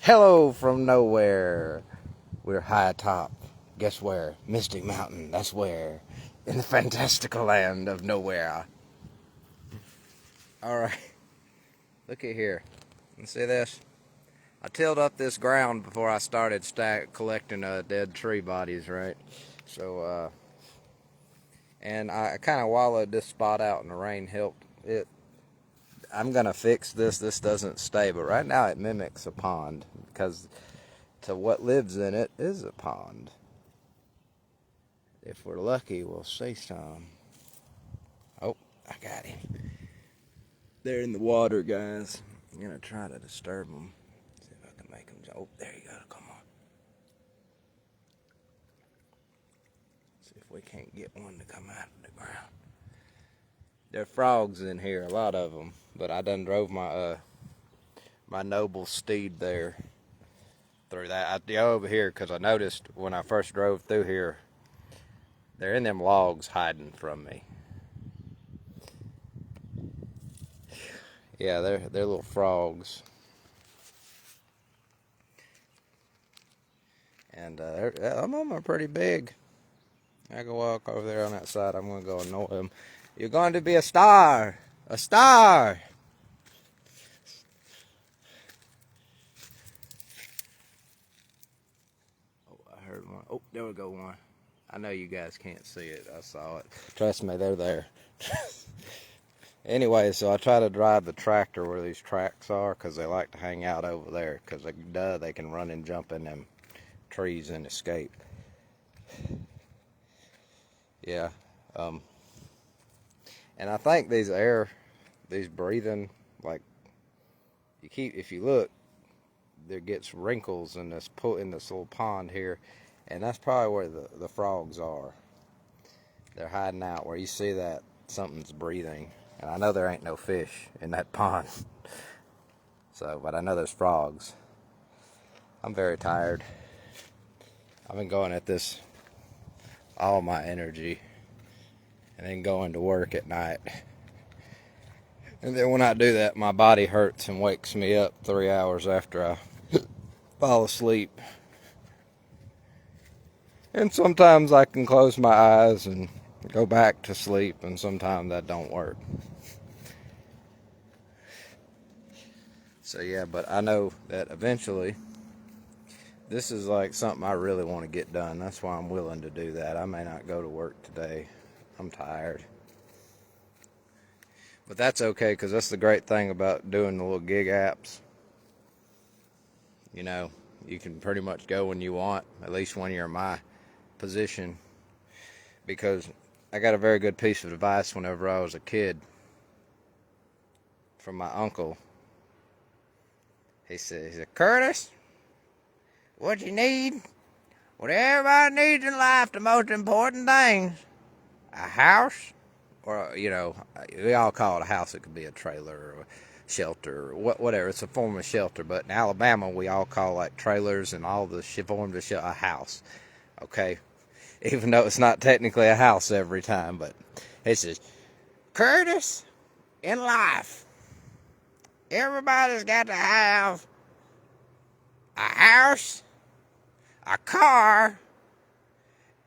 Hello from nowhere. We're high atop. Guess where? Mystic Mountain. That's where. In the fantastical land of nowhere. Alright. Look at here. You see this? I tilled up this ground before I started collecting dead tree bodies, right? So, and I kind of wallowed this spot out and the rain helped it. I'm going to fix this. This doesn't stay, but right now it mimics a pond because to what lives in it is a pond. If we're lucky, we'll see some. Oh, I got him. They're in the water, guys. I'm going to try to disturb them. See if I can make them jump. Oh, there you go. Come on. See if we can't get one to come out of the ground. There are frogs in here, a lot of them. But I done drove my my noble steed there through that. I drove over here because I noticed when I first drove through here, they're in them logs hiding from me. Yeah, they're little frogs. And some of them are pretty big. I can walk over there on that side. I'm going to go annoy them. You're going to be a star! A star! Oh, I heard one. Oh, there we go one. I know you guys can't see it. I saw it. Trust me, they're there. Anyway, so I try to drive the tractor where these tracks are because they like to hang out over there because they can run and jump in them trees and escape. Yeah. And I think these breathing, like, if you look, there gets wrinkles in this little pond here, and that's probably where the frogs are. They're hiding out where you see that something's breathing. And I know there ain't no fish in that pond. So, but I know there's frogs. I'm very tired. I've been going at this all my energy and then going to work at night. And then when I do that, my body hurts and wakes me up 3 hours after I fall asleep. And sometimes I can close my eyes and go back to sleep, and sometimes that don't work. So yeah, but I know that eventually this is like something I really want to get done. That's why I'm willing to do that. I may not go to work today. I'm tired. But that's okay, because that's the great thing about doing the little gig apps. You know, you can pretty much go when you want, at least when you're in my position. Because I got a very good piece of advice whenever I was a kid from my uncle. He said, Curtis, what you need, what everybody needs in life, the most important things, a house, or, you know, we all call it a house. It could be a trailer or a shelter or whatever. It's a form of shelter. But in Alabama, we all call like trailers and all the forms of shelter a house. Okay? Even though it's not technically a house every time. But it says, Curtis, in life, everybody's got to have a house, a car,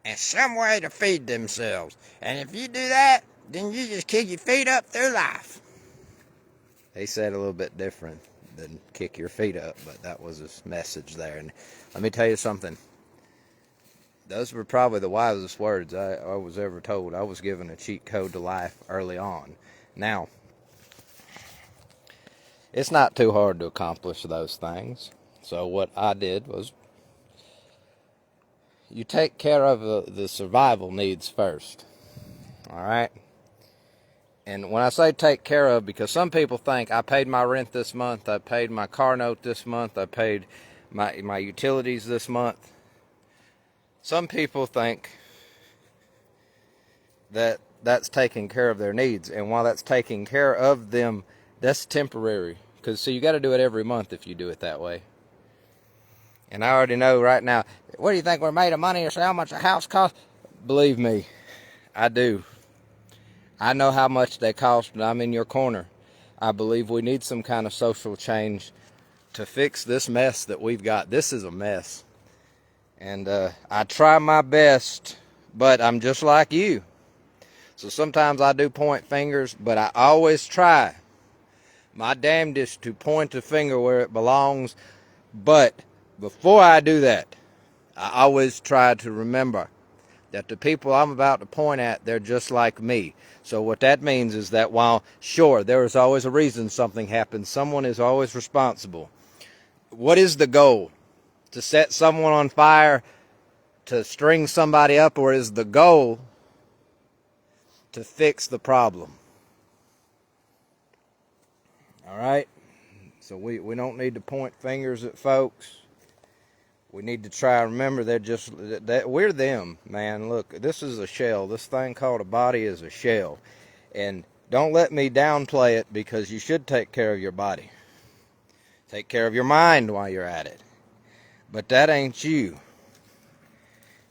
and some way to feed themselves. And if you do that, then you just kick your feet up through life. He said a little bit different than kick your feet up, but that was his message there. And let me tell you something. Those were probably the wisest words I was ever told. I was given a cheat code to life early on. Now, it's not too hard to accomplish those things. So what I did was, you take care of the survival needs first. All right? And when I say take care of, because some people think I paid my rent this month, I paid my car note this month, I paid my utilities this month. Some people think that that's taking care of their needs. And while that's taking care of them, that's temporary. Because, see, you got to do it every month if you do it that way. And I already know right now, what do you think we're made of money or how much a house costs? Believe me, I do. I know how much they cost, and I'm in your corner. I believe we need some kind of social change to fix this mess that we've got. This is a mess. And I try my best, but I'm just like you. So sometimes I do point fingers, but I always try my damnedest to point the finger where it belongs. But before I do that, I always try to remember that the people I'm about to point at, they're just like me. So what that means is that while, sure, there is always a reason something happens, someone is always responsible. What is the goal? To set someone on fire, to string somebody up, or is the goal to fix the problem? All right? So we don't need to point fingers at folks. We need to try to remember that we're them, man. Look, this is a shell. This thing called a body is a shell. And don't let me downplay it, because you should take care of your body. Take care of your mind while you're at it. But that ain't you.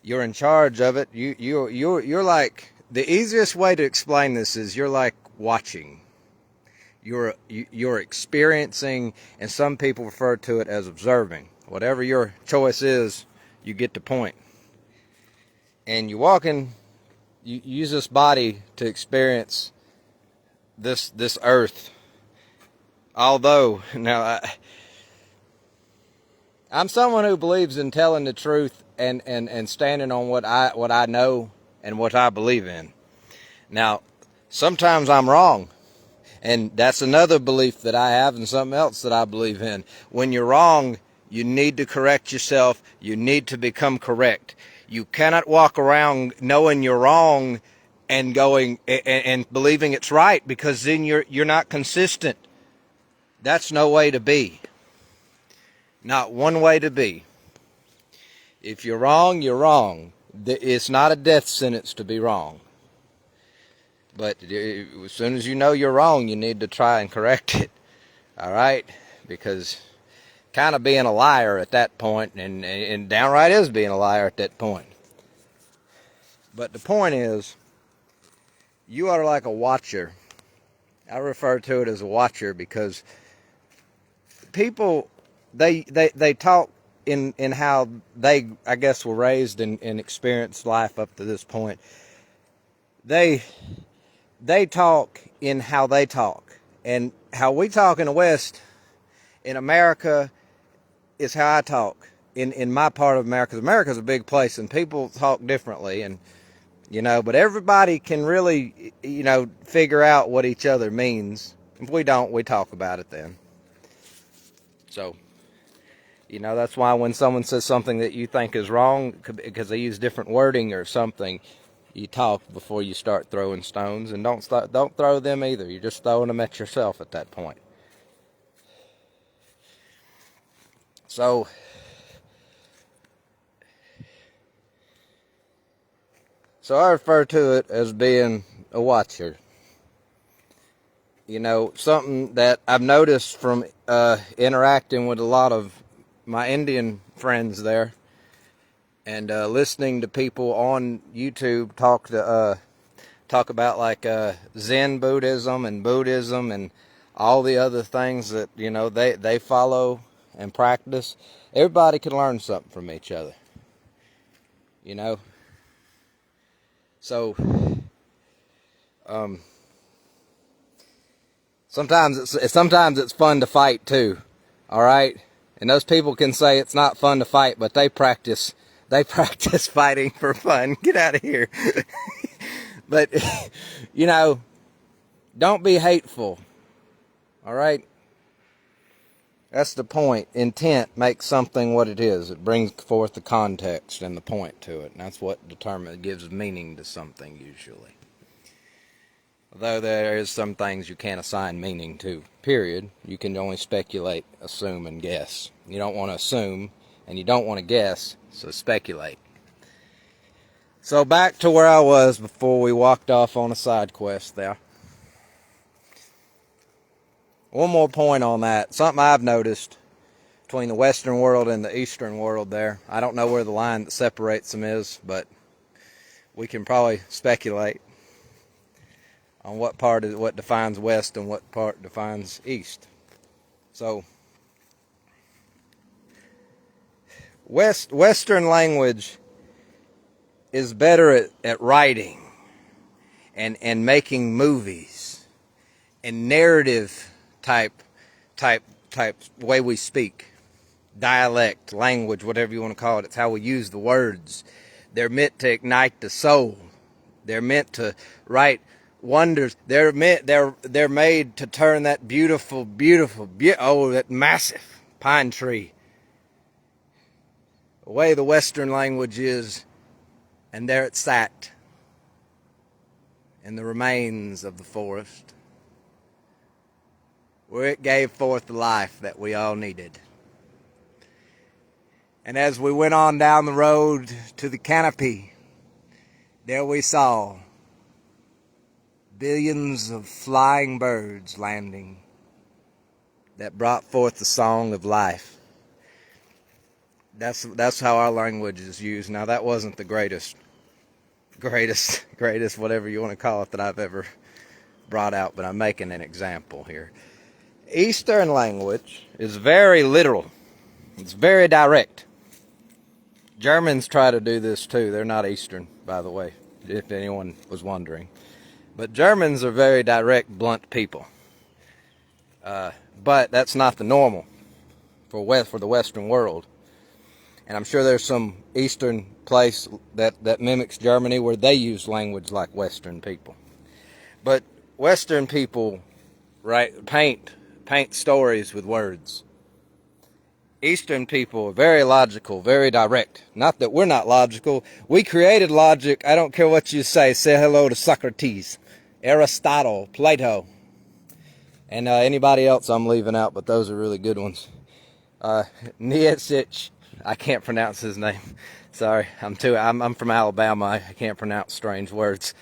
You're in charge of it. You're like, the easiest way to explain this is you're like watching. You're experiencing, and some people refer to it as observing. Whatever your choice is, you get the point. And you use this body to experience this earth. Although, now, I'm someone who believes in telling the truth and standing on what I know and what I believe in. Now, sometimes I'm wrong. And that's another belief that I have, and something else that I believe in. When you're wrong, you need to correct yourself. You need to become correct. You cannot walk around knowing you're wrong and going and believing it's right, because then you're not consistent. That's no way to be. Not one way to be. If you're wrong, you're wrong. It's not a death sentence to be wrong. But as soon as you know you're wrong, you need to try and correct it. All right? Because kind of being a liar at that point, and downright is being a liar at that point. But the point is, you are like a watcher. I refer to it as a watcher because people, they talk in how they, I guess, were raised and experienced life up to this point. They talk in how they talk. And how we talk in the West, in America, is how I talk. In my part of America, America's a big place and people talk differently, and but everybody can really, figure out what each other means. If we don't, we talk about it then. So, that's why when someone says something that you think is wrong, because they use different wording or something, you talk before you start throwing stones, and don't throw them either. You're just throwing them at yourself at that point. So, I refer to it as being a watcher. Something that I've noticed from interacting with a lot of my Indian friends there, and listening to people on YouTube talk about like Zen Buddhism and all the other things that they follow and practice. Everybody can learn something from each other. So sometimes it's fun to fight too. All right, and those people can say it's not fun to fight, but they practice fighting for fun. Get out of here. But don't be hateful. All right. That's the point. Intent makes something what it is. It brings forth the context and the point to it. And that's what gives meaning to something usually. Although there is some things you can't assign meaning to, period. You can only speculate, assume, and guess. You don't want to assume, and you don't want to guess, so speculate. So back to where I was before we walked off on a side quest there. One more point on that. Something I've noticed between the Western world and the Eastern world there. I don't know where the line that separates them is, but we can probably speculate on what defines West and what part defines East. So, Western language is better at writing and making movies and narrative type way we speak. Dialect, language, whatever you want to call it. It's how we use the words. They're meant to ignite the soul. They're meant to write wonders. They're made to turn that beautiful, that massive pine tree. The way the Western language is, and there it sat in the remains of the forest, where it gave forth the life that we all needed. And as we went on down the road to the canopy, there we saw billions of flying birds landing that brought forth the song of life. That's how our language is used. Now, that wasn't the greatest, whatever you want to call it, that I've ever brought out, but I'm making an example here. Eastern language is very literal. It's very direct. Germans try to do this too. They're not Eastern, by the way, if anyone was wondering. But Germans are very direct, blunt people. But that's not the normal for the Western world. And I'm sure there's some Eastern place that mimics Germany where they use language like Western people. But Western people, right, paint stories with words. Eastern people are very logical, very direct. Not that we're not logical. We created logic. I don't care what you say. Say hello to Socrates, Aristotle, Plato, and anybody else I'm leaving out, but those are really good ones. Nietzsche, I can't pronounce his name. Sorry, I'm from Alabama. I can't pronounce strange words.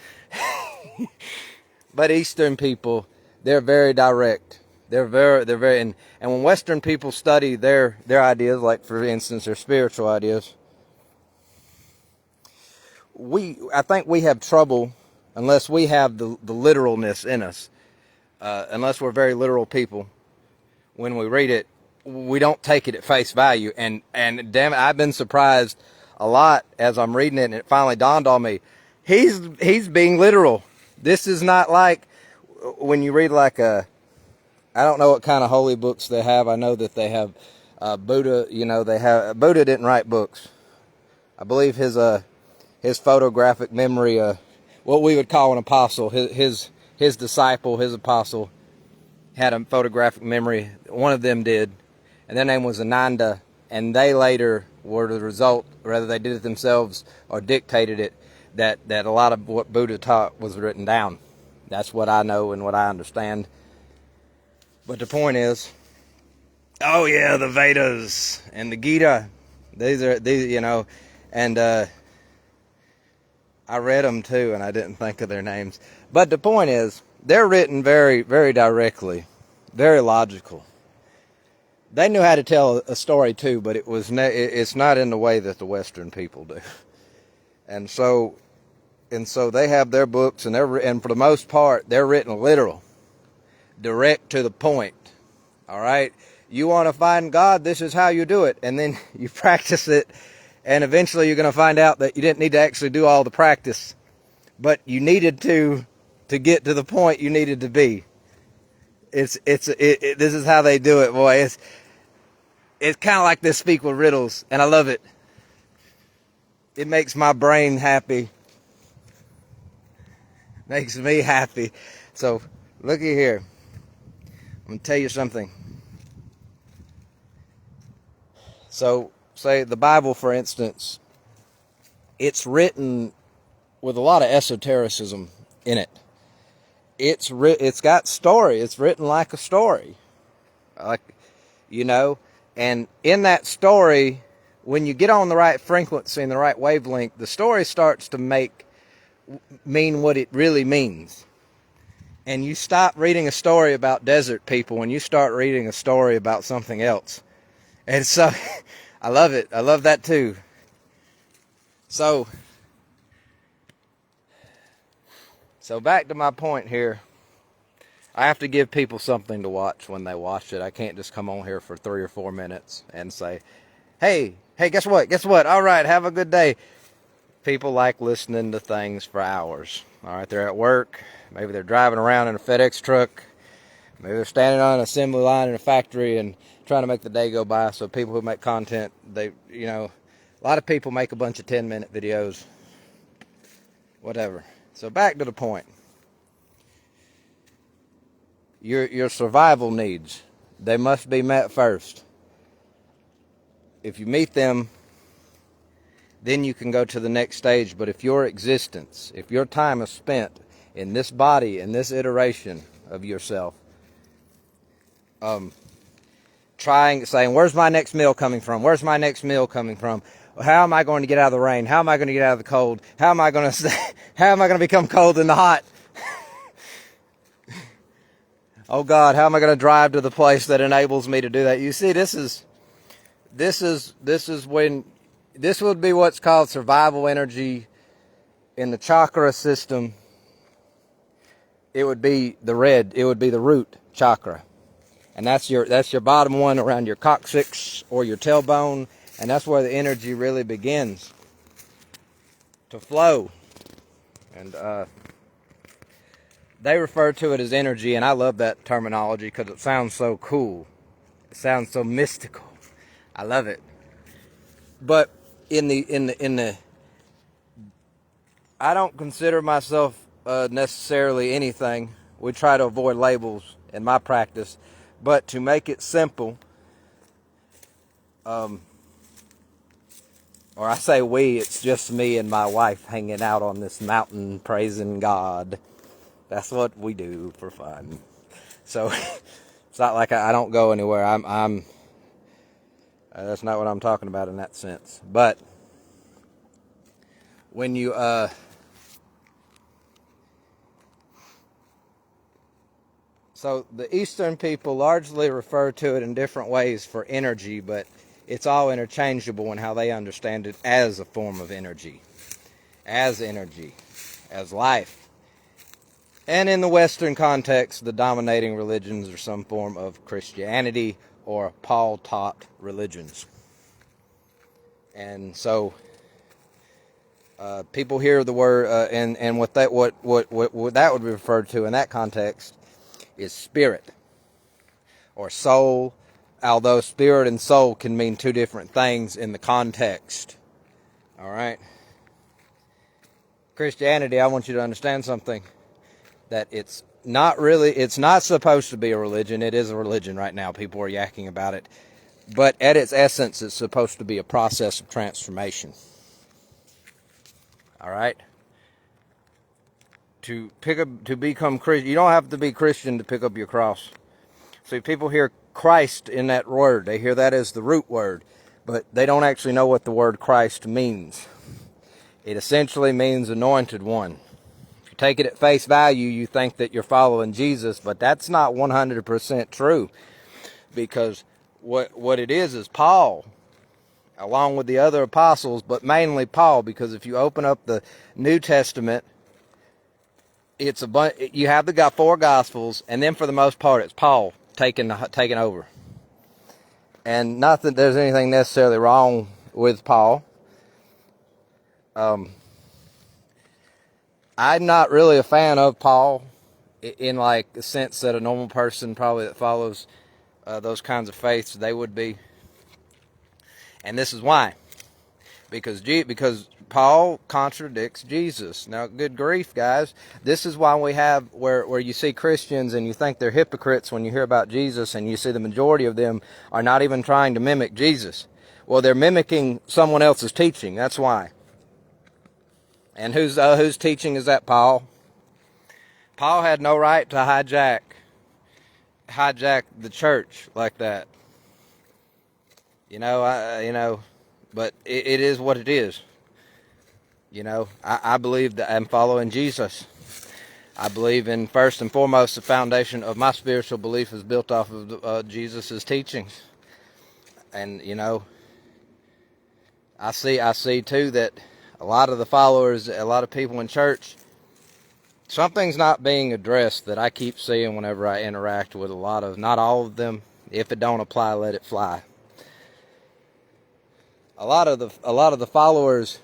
But Eastern people, they're very direct. They're very, and when Western people study their ideas, like for instance their spiritual ideas, I think we have trouble unless we have the literalness in us. Unless we're very literal people, when we read it, we don't take it at face value. And damn it, I've been surprised a lot as I'm reading it, and it finally dawned on me, he's being literal. This is not like when you read like I don't know what kind of holy books they have. I know that they have Buddha. You know, Buddha didn't write books. I believe his photographic memory, what we would call an apostle, his disciple, his apostle, had a photographic memory. One of them did, and their name was Ananda. And they later were the result, whether they did it themselves or dictated it, that a lot of what Buddha taught was written down. That's what I know and what I understand. But the point is, oh yeah, the Vedas and the Gita, these, you know, and I read them too, and I didn't think of their names. But the point is, they're written very, very directly, very logical. They knew how to tell a story too, but it's not in the way that the Western people do. And so they have their books, and for the most part, they're written literal. Direct to the point. All right, you want to find God, this is how you do it, and then you practice it, and eventually you're going to find out that you didn't need to actually do all the practice, but you needed to get to the point you needed to be. This is how they do it, boy. It's kind of like they speak with riddles, and I love it. It makes my brain happy. Makes me happy. So looky here. I'm going to tell you something. So, say the Bible, for instance, it's written with a lot of esotericism in it. It's got story. It's written like a story. Like, you know, and in that story, when you get on the right frequency and the right wavelength, the story starts to mean what it really means. And you stop reading a story about desert people and you start reading a story about something else. And so, I love it. I love that too. So back to my point here. I have to give people something to watch when they watch it. I can't just come on here for 3 or 4 minutes and say, Hey, guess what? Guess what? All right, have a good day. People like listening to things for hours. All right, they're at work. Maybe they're driving around in a FedEx truck. Maybe they're standing on an assembly line in a factory and trying to make the day go by. So people who make content, a lot of people make a bunch of 10-minute videos, whatever. So back to the point. Your survival needs, they must be met first. If you meet them, then you can go to the next stage. But if your existence, if your time is spent in this body, in this iteration of yourself, saying, where's my next meal coming from? Where's my next meal coming from? How am I going to get out of the rain? How am I going to get out of the cold? How am I going to become cold in the hot? Oh God, how am I going to drive to the place that enables me to do that? You see, this would be what's called survival energy in the chakra system. It would be the root chakra. And that's your bottom one around your coccyx or your tailbone, and that's where the energy really begins to flow. And they refer to it as energy, and I love that terminology because it sounds so cool. It sounds so mystical. I love it. But in the I don't consider myself necessarily anything. We try to avoid labels in my practice, but to make it simple, or I say we, it's just me and my wife hanging out on this mountain praising God. That's what we do for fun. So it's not like I don't go anywhere. I'm that's not what I'm talking about in that sense. But when you so the Eastern people largely refer to it in different ways for energy, but it's all interchangeable in how they understand it as a form of energy, as life. And in the Western context, the dominating religions are some form of Christianity or Paul-taught religions. And so people hear the word, and what that would be referred to in that context is spirit or soul, although spirit and soul can mean two different things in the context. All right? Christianity, I want you to understand something, that it's not supposed to be a religion. It is a religion right now. People are yakking about it. But at its essence, it's supposed to be a process of transformation. All right? To become Christian, you don't have to be Christian to pick up your cross. See, people hear Christ in that word. They hear that as the root word, but they don't actually know what the word Christ means. It essentially means anointed one. If you take it at face value, you think that you're following Jesus, but that's not 100% true, because what it is Paul, along with the other apostles, but mainly Paul, because if you open up the New Testament, you have the four Gospels, and then for the most part, it's Paul taking over. And not that there's anything necessarily wrong with Paul. I'm not really a fan of Paul in like the sense that a normal person probably that follows those kinds of faiths, they would be. And this is why. Because Paul contradicts Jesus. Now, good grief, guys. This is why we have where you see Christians and you think they're hypocrites when you hear about Jesus, and you see the majority of them are not even trying to mimic Jesus. Well, they're mimicking someone else's teaching. That's why. And whose teaching is that, Paul? Paul had no right to hijack the church like that. But it is what it is. I believe that I'm following Jesus. I believe in, first and foremost, the foundation of my spiritual belief is built off of Jesus' teachings. And, I see too that a lot of the followers, a lot of people in church, something's not being addressed that I keep seeing whenever I interact with not all of them. If it don't apply, let it fly. a lot of the followers,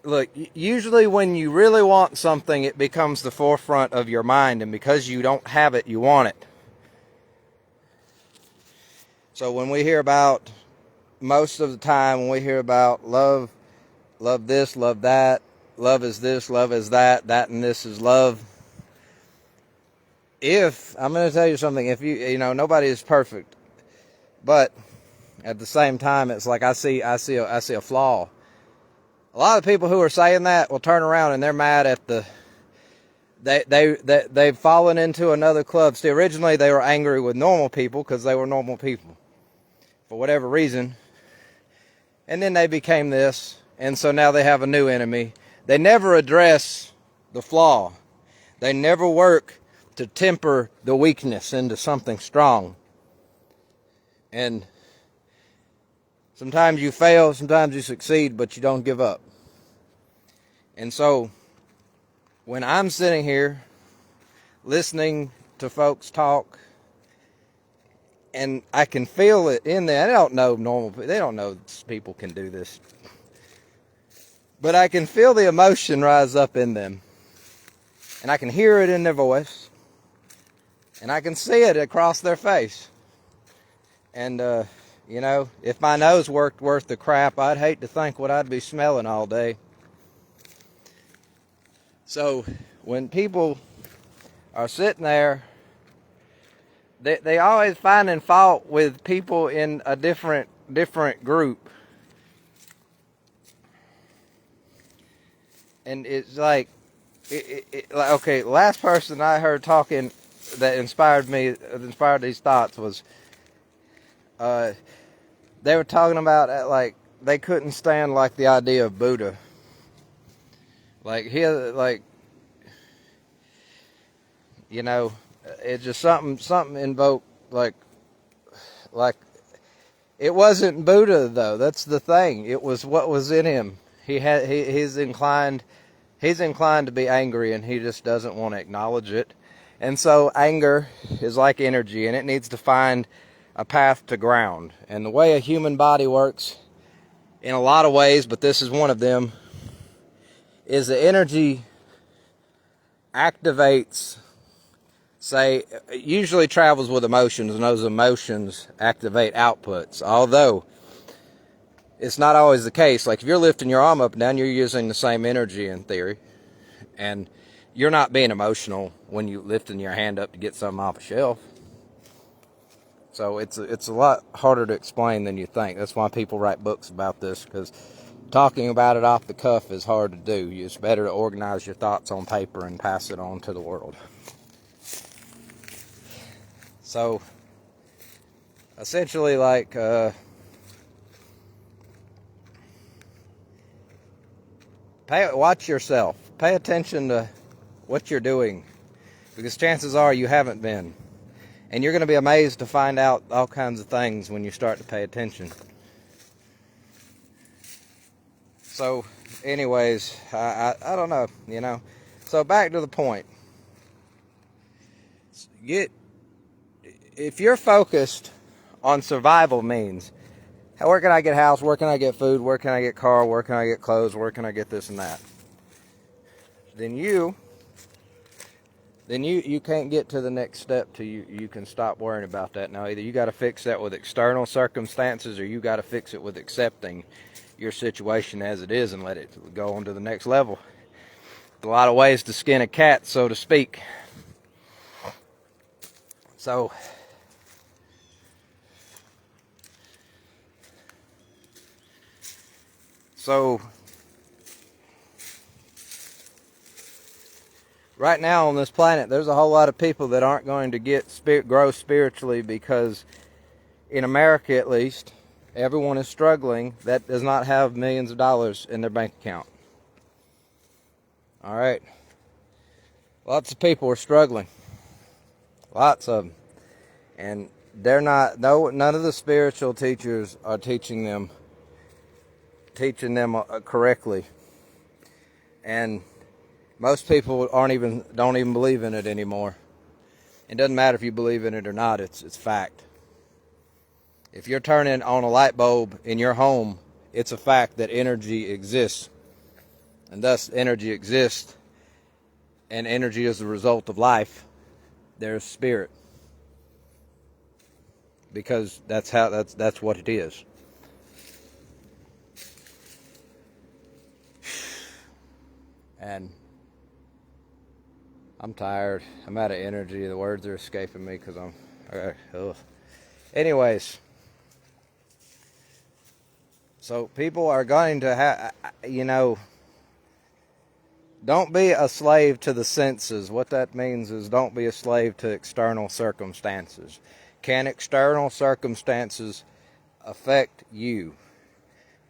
look, usually when you really want something, it becomes the forefront of your mind, and because you don't have it, you want it. So when we hear about, most of the time, when we hear about love this, love that, love is this, love is that, that and this is love. I'm going to tell you something, if you know, nobody is perfect, but at the same time, it's like I see a flaw. A lot of people who are saying that will turn around and they're mad at they've fallen into another club. See, originally they were angry with normal people because they were normal people for whatever reason. And then they became this, and so now they have a new enemy. They never address the flaw. They never work to temper the weakness into something strong. And sometimes you fail, sometimes you succeed, but you don't give up. And so, when I'm sitting here listening to folks talk, and I can feel it in there. I don't know they don't know people can do this. But I can feel the emotion rise up in them. And I can hear it in their voice. And I can see it across their face. And, you know, if my nose worked worth the crap, I'd hate to think what I'd be smelling all day. So, when people are sitting there, they always finding fault with people in a different group. And it's like, okay, last person I heard talking that inspired these thoughts was, they were talking about, like, they couldn't stand, like, the idea of Buddha. Like, you know, it's just something invoked, like, it wasn't Buddha, though. That's the thing. It was what was in him. He's inclined to be angry, and he just doesn't want to acknowledge it. And so anger is like energy, and it needs to find a path to ground. And the way a human body works, in a lot of ways, but this is one of them, is the energy activates, usually travels with emotions, and those emotions activate outputs. Although it's not always the case. Like, if you're lifting your arm up and down, you're using the same energy in theory, and you're not being emotional when you're lifting your hand up to get something off a shelf. So it's a lot harder to explain than you think. That's why people write books about this, because talking about it off the cuff is hard to do. It's better to organize your thoughts on paper and pass it on to the world. So, essentially, like, watch yourself. Pay attention to what you're doing, because chances are you haven't been. And you're going to be amazed to find out all kinds of things when you start to pay attention. So, anyways, I don't know, you know. So, back to the point. If you're focused on survival means, where can I get a house, where can I get food, where can I get a car, where can I get clothes, where can I get this and that, then you can't get to the next step till you can stop worrying about that. Now, either you got to fix that with external circumstances, or you got to fix it with accepting your situation as it is and let it go on to the next level. There's a lot of ways to skin a cat, so to speak. So, right now on this planet, there's a whole lot of people that aren't going to grow spiritually, because in America, at least, everyone is struggling that does not have millions of dollars in their bank account. All right. Lots of people are struggling. Lots of them. And none of the spiritual teachers are teaching them correctly. And most people don't even believe in it anymore. It doesn't matter if you believe in it or not. It's fact. If you're turning on a light bulb in your home, it's a fact that energy exists. And thus energy exists, and energy is the result of life. There's spirit. Because that's what it is. And I'm tired. I'm out of energy. The words are escaping me because I'm... Anyways. So people are going to have... don't be a slave to the senses. What that means is don't be a slave to external circumstances. Can external circumstances affect you?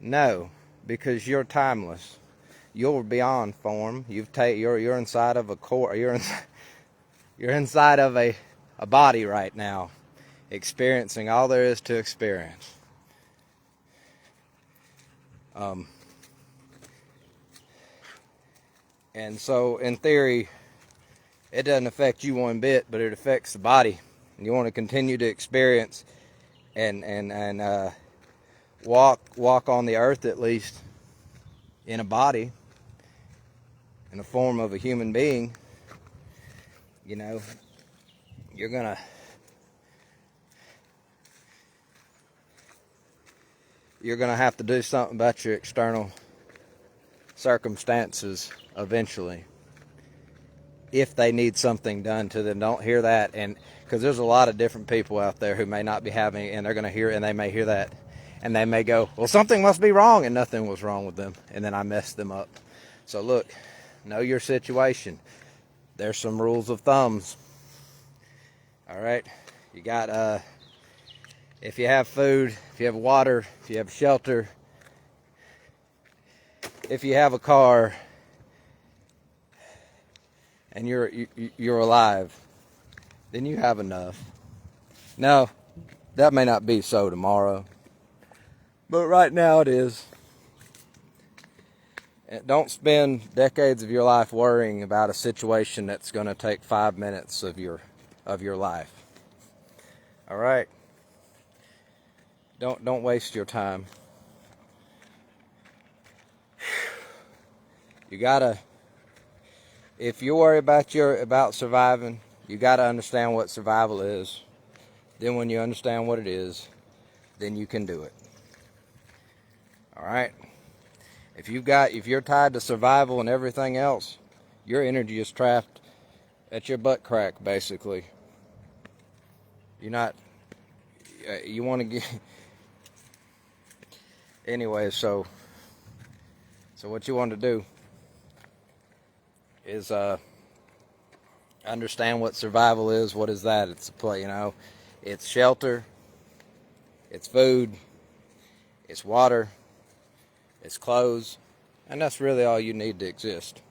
No, because you're timeless. You're beyond form. You're inside of a core. You're inside of a body right now, experiencing all there is to experience. And so, in theory, it doesn't affect you one bit, but it affects the body. And you want to continue to experience and walk on the earth, at least in a body, in the form of a human being. You're gonna have to do something about your external circumstances eventually, if they need something done to them. Don't hear that, and because there's a lot of different people out there who may not be having, and they're going to hear, and they may hear that, and they may go, well, something must be wrong, and nothing was wrong with them, and then I messed them up. So look, know your situation. There's some rules of thumbs. All right, you got if you have food, if you have water, if you have shelter, if you have a car, and you're alive, then you have enough. Now, that may not be so tomorrow, but right now it is. And don't spend decades of your life worrying about a situation that's going to take 5 minutes of your life. All right? Don't waste your time. You gotta. If you worry about surviving, you got to understand what survival is. Then when you understand what it is, then you can do it. All right? If you're tied to survival and everything else, your energy is trapped at your butt crack, basically. You want to get... Anyway, so what you want to do is understand what survival is. What is that? It's a play, it's shelter, it's food, it's water, it's clothes, and that's really all you need to exist.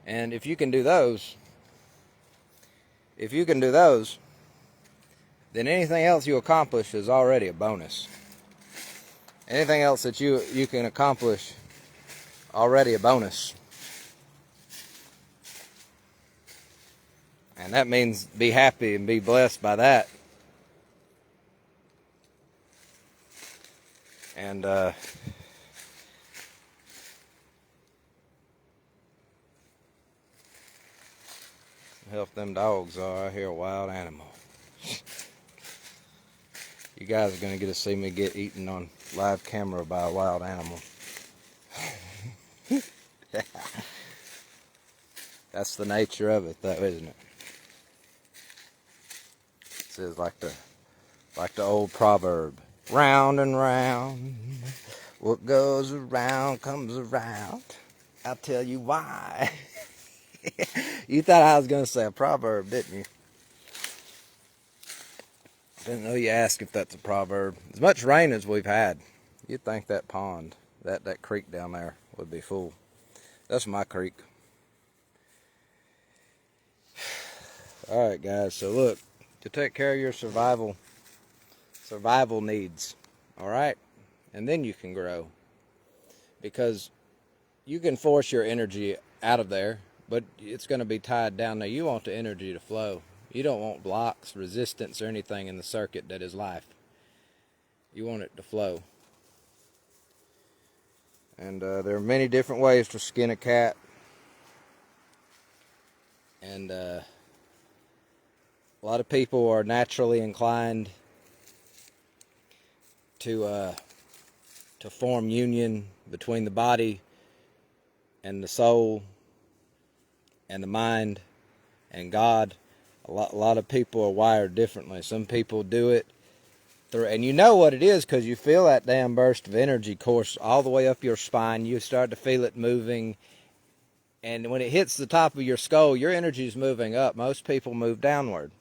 And if you can do those, then anything else you accomplish is already a bonus. Anything else that you can accomplish, already a bonus. And that means be happy and be blessed by that. And help them dogs are. I hear a wild animal. You guys are going to get to see me get eaten on live camera by a wild animal. That's the nature of it, though, isn't it? It says like the old proverb, round and round, what goes around comes around. I'll tell you why. You thought I was going to say a proverb, didn't you? Didn't know you asked if that's a proverb. As much rain as we've had, you'd think that pond, that creek down there would be full. That's my creek. Alright guys, so look, to take care of your survival needs, alright? And then you can grow. Because you can force your energy out of there, but it's going to be tied down there. You want the energy to flow. You don't want blocks, resistance, or anything in the circuit that is life. You want it to flow. And there are many different ways to skin a cat. And a lot of people are naturally inclined to form union between the body and the soul and the mind and God. A lot of people are wired differently. Some people do it through, and you know what it is because you feel that damn burst of energy course all the way up your spine. You start to feel it moving, and when it hits the top of your skull, your energy is moving up. Most people move downward.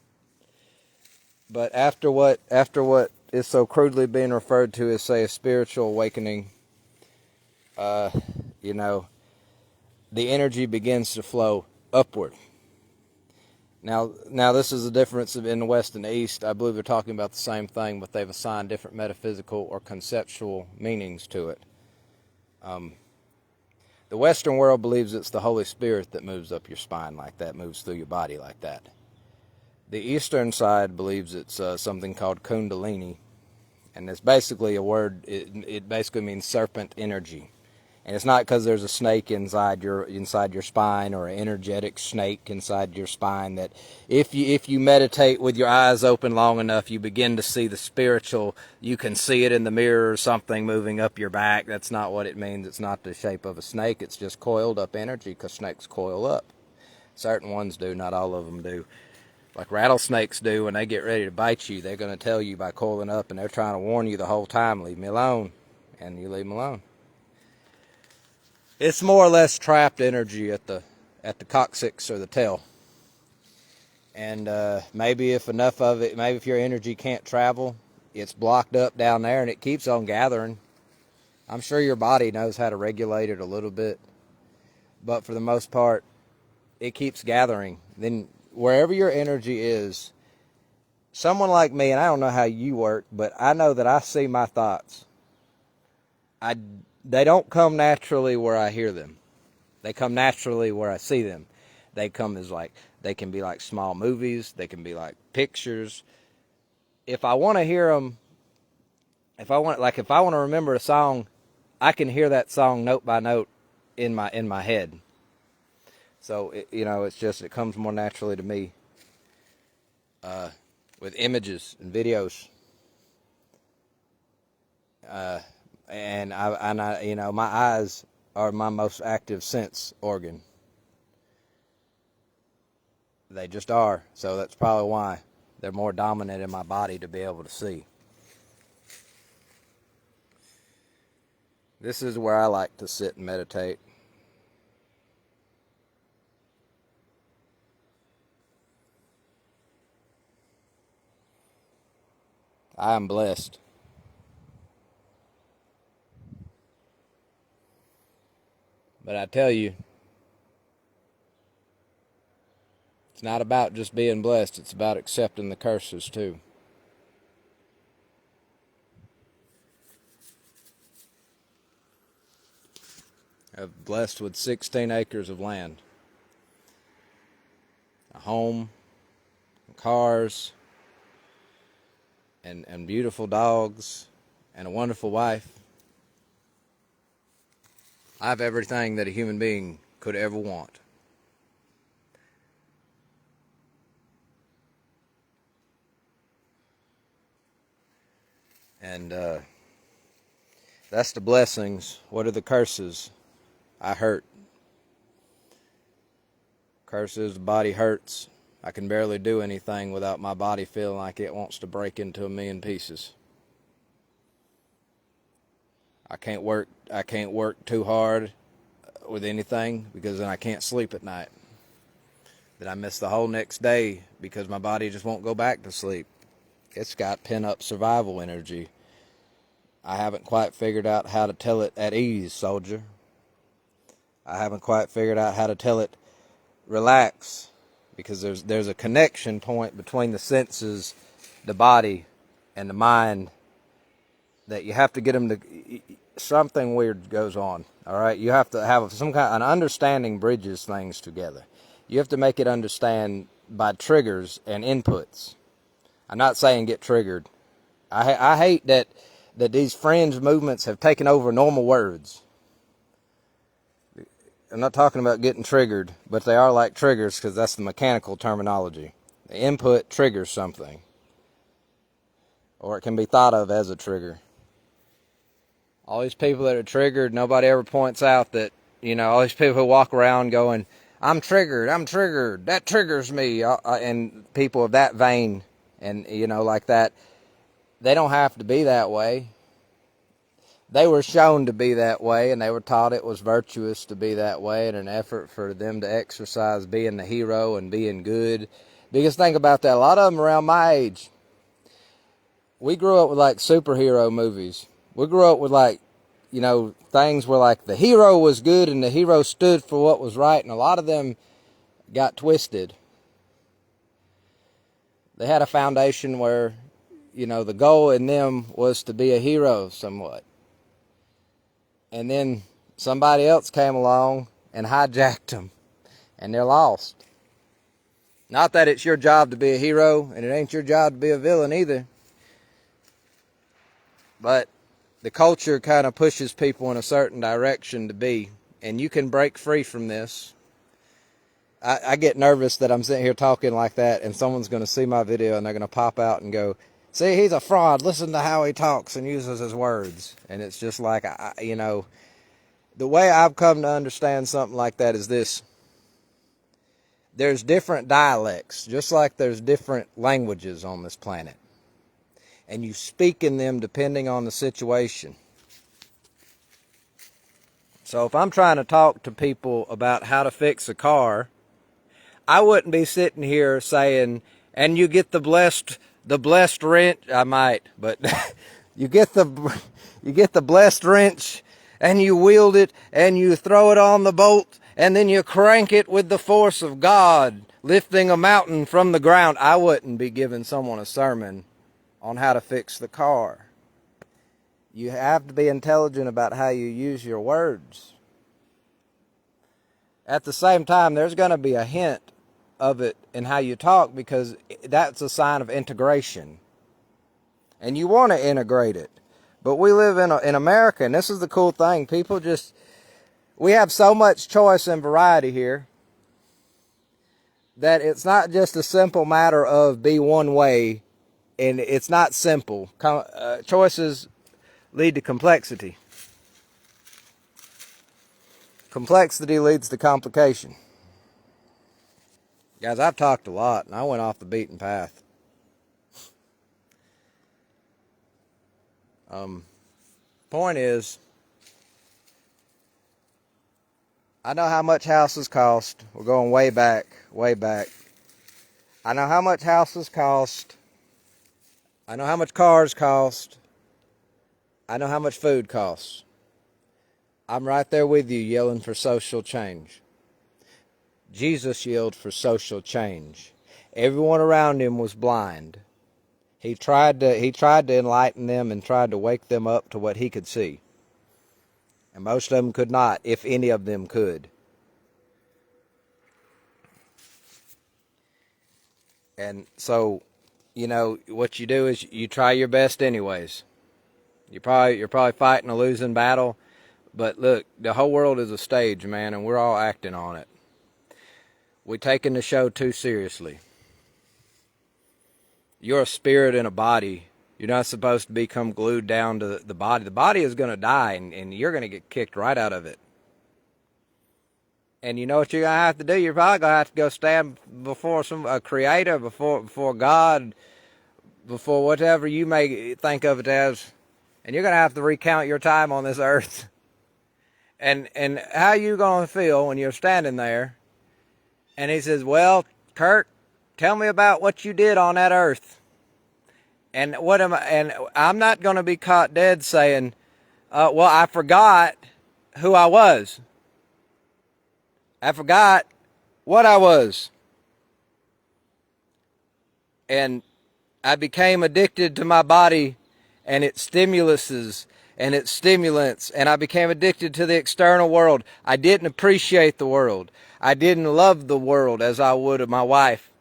But after what is so crudely being referred to as, say, a spiritual awakening, you know, the energy begins to flow upward. Now this is the difference in the West and the East. I believe they're talking about the same thing, but they've assigned different metaphysical or conceptual meanings to it. The Western world believes it's the Holy Spirit that moves up your spine like that, moves through your body like that. The Eastern side believes it's something called Kundalini, and it's basically a word. It basically means serpent energy. And it's not because there's a snake inside your spine or an energetic snake inside your spine that if you meditate with your eyes open long enough, you begin to see the spiritual. You can see it in the mirror or something moving up your back. That's not what it means. It's not the shape of a snake. It's just coiled up energy because snakes coil up. Certain ones do, not all of them do. Like rattlesnakes do when they get ready to bite you. They're going to tell you by coiling up, and they're trying to warn you the whole time, leave me alone. And you leave them alone. It's more or less trapped energy at the coccyx or the tail. And maybe if enough of it, maybe if your energy can't travel, it's blocked up down there and it keeps on gathering. I'm sure your body knows how to regulate it a little bit. But for the most part, it keeps gathering. Then wherever your energy is, someone like me, and I don't know how you work, but I know that I see my thoughts. They don't come naturally where I hear them. They come naturally where I see them. They come as they can be like small movies. They can be like pictures. If I want to hear them, if I want to remember a song, I can hear that song note by note in my head. So it comes more naturally to me with images and videos. And my eyes are my most active sense organ. They just are. So that's probably why they're more dominant in my body to be able to see. This is where I like to sit and meditate. I am blessed. But I tell you, it's not about just being blessed. It's about accepting the curses too. I'm blessed with 16 acres of land, a home, cars, and beautiful dogs, and a wonderful wife. I have everything that a human being could ever want. And that's the blessings. What are the curses? I hurt. Curses, the body hurts. I can barely do anything without my body feeling like it wants to break into a million pieces. I can't work too hard with anything because then I can't sleep at night. Then I miss the whole next day because my body just won't go back to sleep. It's got pent-up survival energy. I haven't quite figured out how to tell it at ease, soldier. I haven't quite figured out how to tell it relax, because there's a connection point between the senses, the body, and the mind that you have to get them to. Something weird goes on. All right, you have to have an understanding bridges things together. You have to make it understand by triggers and inputs. I'm not saying get triggered. I hate that that these fringe movements have taken over normal words. I'm not talking about getting triggered, but they are like triggers because that's the mechanical terminology. The input triggers something, or it can be thought of as a trigger. All these people that are triggered, nobody ever points out that, all these people who walk around going, I'm triggered, that triggers me, and people of that vein, and, like that, they don't have to be that way. They were shown to be that way, and they were taught it was virtuous to be that way in an effort for them to exercise being the hero and being good. Because think about that, a lot of them around my age, we grew up with like superhero movies. We grew up with like, things where like the hero was good and the hero stood for what was right, and a lot of them got twisted. They had a foundation where, the goal in them was to be a hero somewhat. And then somebody else came along and hijacked them, and they're lost. Not that it's your job to be a hero, and it ain't your job to be a villain either. But the culture kind of pushes people in a certain direction to be, and you can break free from this. I get nervous that I'm sitting here talking like that, and someone's going to see my video, and they're going to pop out and go, see, he's a fraud. Listen to how he talks and uses his words. And it's just like, the way I've come to understand something like that is this. There's different dialects, just like there's different languages on this planet. And you speak in them depending on the situation. So if I'm trying to talk to people about how to fix a car, I wouldn't be sitting here saying, and you get the blessed wrench. I might, but you get the blessed wrench, and you wield it, and you throw it on the bolt, and then you crank it with the force of God, lifting a mountain from the ground. I wouldn't be giving someone a sermon on how to fix the car. You have to be intelligent about how you use your words. At the same time, there's going to be a hint of it in how you talk, because that's a sign of integration. And you want to integrate it. But we live in America, and this is the cool thing. We have so much choice and variety here that it's not just a simple matter of be one way, and it's not simple. Choices lead to complexity. Complexity leads to complication. Guys, I've talked a lot, and I went off the beaten path. Point is, I know how much houses cost. We're going way back, way back. I know how much houses cost. I know how much cars cost. I know how much food costs. I'm right there with you yelling for social change. Jesus yelled for social change. Everyone around him was blind. He tried to enlighten them and tried to wake them up to what he could see. And most of them could not, if any of them could. And so, what you do is you try your best anyways. You're probably fighting a losing battle, but look, the whole world is a stage, man, and we're all acting on it. We're taking the show too seriously. You're a spirit in a body. You're not supposed to become glued down to the body. The body is going to die, and you're going to get kicked right out of it. And you know what you're going to have to do? You're probably going to have to go stand before a creator, before God, before whatever you may think of it as. And you're going to have to recount your time on this earth. And how you going to feel when you're standing there? And he says, well, Kurt, tell me about what you did on that earth. And I'm not going to be caught dead saying, well, I forgot who I was. I forgot what I was. And I became addicted to my body and its stimuluses and its stimulants, and I became addicted to the external world. I didn't appreciate the world. I didn't love the world as I would of my wife.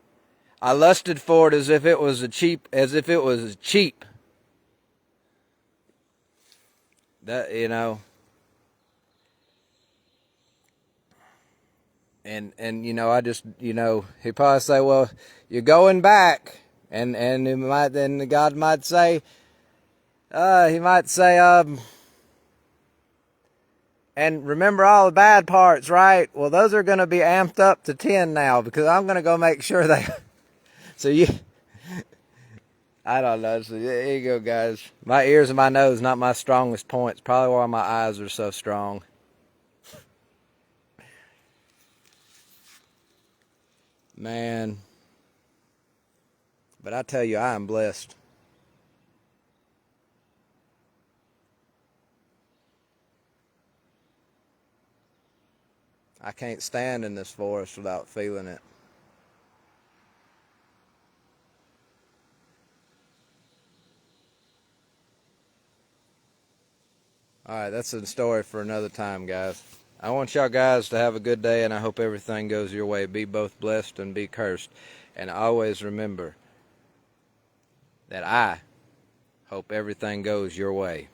I lusted for it as if it was cheap. That, you know, and you know, I just, you know, he probably say, well, you're going back, and he might, then God might say, he might say, and remember all the bad parts, right? Well, those are going to be amped up to 10 now, because I'm going to go make sure they. So you, I don't know. So there you go, guys. My ears and my nose, not my strongest points. Probably why my eyes are so strong. Man. But I tell you, I am blessed. I can't stand in this forest without feeling it. Alright, that's a story for another time, guys. I want y'all guys to have a good day, and I hope everything goes your way. Be both blessed and be cursed. And always remember that I hope everything goes your way.